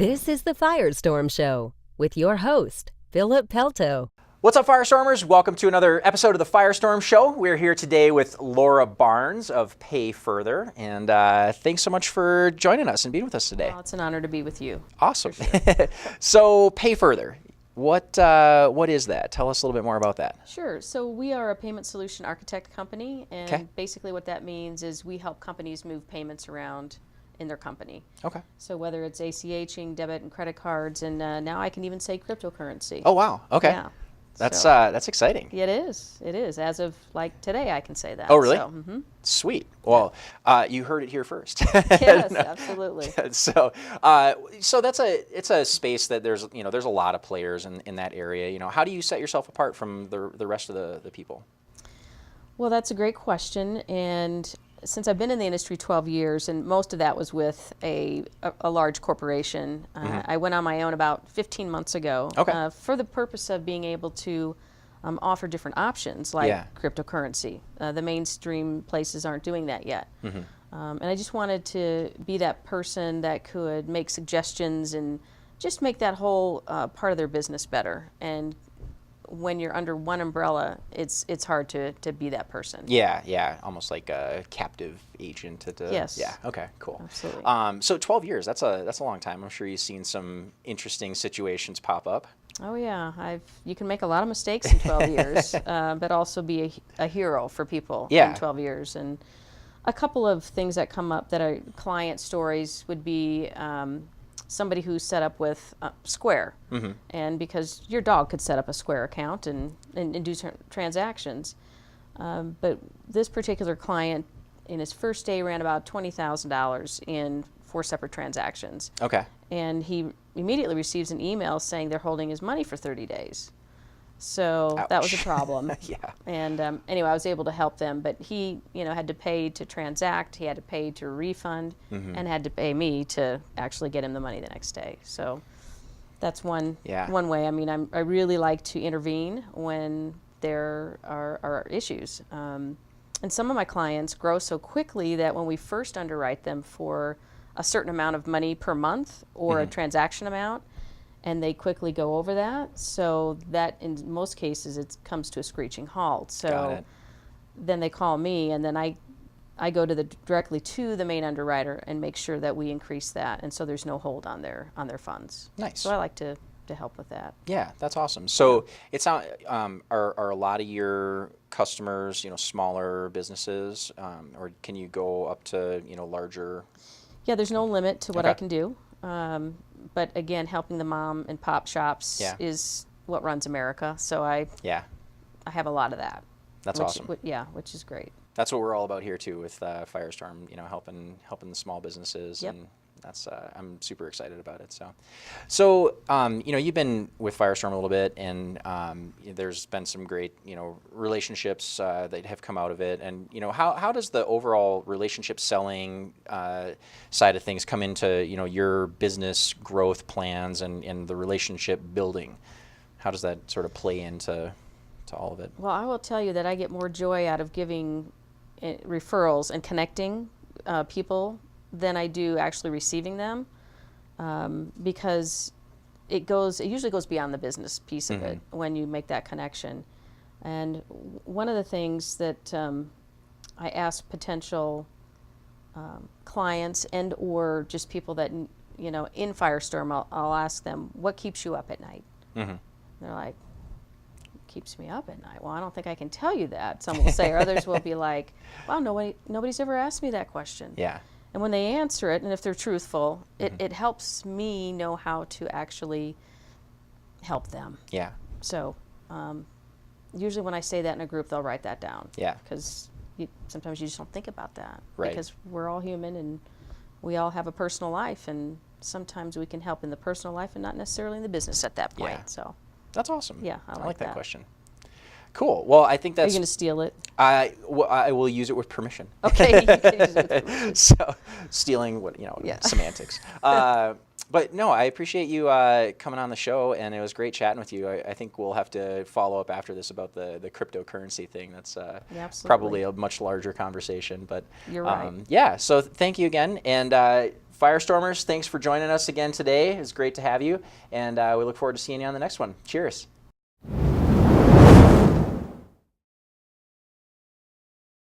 This is the Firestorm Show with your host, Philip Pelto. What's up, Firestormers? Welcome to another episode of the Firestorm Show. We're here today with Laura Barnes of Pay Further, and thanks so much for joining us and being with us today. Well, it's an honor to be with you. Awesome. Sure. So, Pay Further, what is that? Tell us a little bit more about that. Sure. So we are a payment solution architect company, and basically what that means is we help companies move payments around in their company. Okay. So whether it's ACHing, debit and credit cards, and now I can even say cryptocurrency. Oh, wow. Okay. Yeah. That's exciting. It is. It is. As of like today, I can say that. Oh, really? So, Sweet. Well, you heard it here first. Yes, absolutely. So it's a space that there's a lot of players in that area. How do you set yourself apart from the rest of the people? Well, that's a great question, and since I've been in the industry 12 years, and most of that was with a large corporation, I went on my own about 15 months ago for the purpose of being able to offer different options like cryptocurrency. The mainstream places aren't doing that yet. And I just wanted to be that person that could make suggestions and just make that whole part of their business better. And when you're under one umbrella, it's hard to be that person. Yeah, almost like a captive agent. Yes. Yeah. Okay. Cool. Absolutely. So 12 years. That's a long time. I'm sure you've seen some interesting situations pop up. Oh yeah, you can make a lot of mistakes in 12 years, but also be a hero for people in 12 years. And a couple of things that come up that are client stories would be somebody who set up with Square, and because your dog could set up a Square account and do transactions, but this particular client in his first day ran about $20,000 in 4 separate transactions. Okay. And he immediately receives an email saying they're holding his money for 30 days. So Ouch. That was a problem. Yeah. And anyway, I was able to help them, but he, had to pay to transact, he had to pay to refund, and had to pay me to actually get him the money the next day. So that's one way. I mean, I really like to intervene when there are issues. And some of my clients grow so quickly that when we first underwrite them for a certain amount of money per month or a transaction amount, and they quickly go over that, so that in most cases it comes to a screeching halt. So then they call me, and then I go directly to the main underwriter and make sure that we increase that, and so there's no hold on their funds. Nice. So I like to help with that. Yeah, that's awesome. So it's not are a lot of your customers smaller businesses, or can you go up to larger? Yeah, there's no limit to what I can do. But again, helping the mom and pop shops is what runs America. So I have a lot of that. That's awesome. Which is great. That's what we're all about here too with Firestorm. Helping the small businesses, and that's I'm super excited about it. So you've been with Firestorm a little bit, and there's been some great relationships that have come out of it. And how does the overall relationship selling side of things come into your business growth plans and the relationship building? How does that sort of play into all of it? Well, I will tell you that I get more joy out of giving referrals and connecting people than I do actually receiving them, because it usually goes beyond the business piece of it when you make that connection. And one of the things that I ask potential clients and or just people that in Firestorm, I'll ask them, what keeps you up at night? They're like, keeps me up at night. Well, I don't think I can tell you that, some will say, or others will be like, wow, nobody's ever asked me that question. Yeah. And when they answer it, and if they're truthful, it helps me know how to actually help them. Yeah. So usually when I say that in a group, they'll write that down. Yeah. Because sometimes you just don't think about that. Right. Because we're all human and we all have a personal life, and sometimes we can help in the personal life and not necessarily in the business at that point. Yeah. So that's awesome. Yeah, I like that question. Cool. Well, I think that's... Are you going to steal it? I will use it with permission. Okay. You can use it with permission. So, stealing, semantics. But no, I appreciate you coming on the show, and it was great chatting with you. I think we'll have to follow up after this about the cryptocurrency thing. That's probably a much larger conversation. But you're right. Yeah, so thank you again. And Firestormers, thanks for joining us again today. It's great to have you, and we look forward to seeing you on the next one. Cheers.